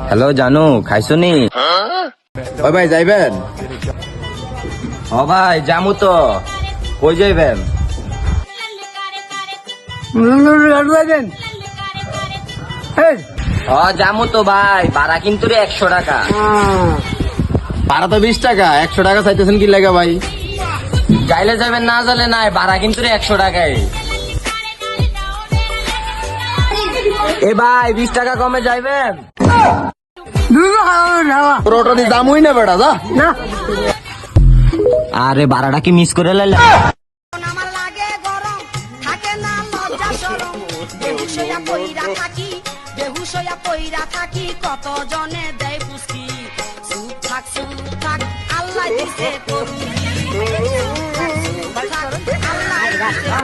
Hello জানু, খাইছো নি? ওই ভাই যাইবেন? ও ভাই জামু তো, কই যাইবেন? জামু তো ভাই, ভাড়া কিন্তু 100 টাকা। ভাড়া তো 20 টাকা, 100 টাকা চাইতেছেন কি লাগা ভাই? যাইলে যাবেন, না যাইলে নাই, ভাড়া কিন্তু 100 টাকায়। এ ভাই 20 টাকা কমে যাইবেন? তোর অটো দিয়ে দামই না বেটা, যা। আরে ভাড়াটা কি মিস করে লাইলা? আমার লাগে গরম থাকে না লজ্জা শরম বেহুশ হইয়া পইরা থাকি কত জনে দেয় পুষ্টি চুপ থাক আল্লাহ দিছে করুন আল্লাহ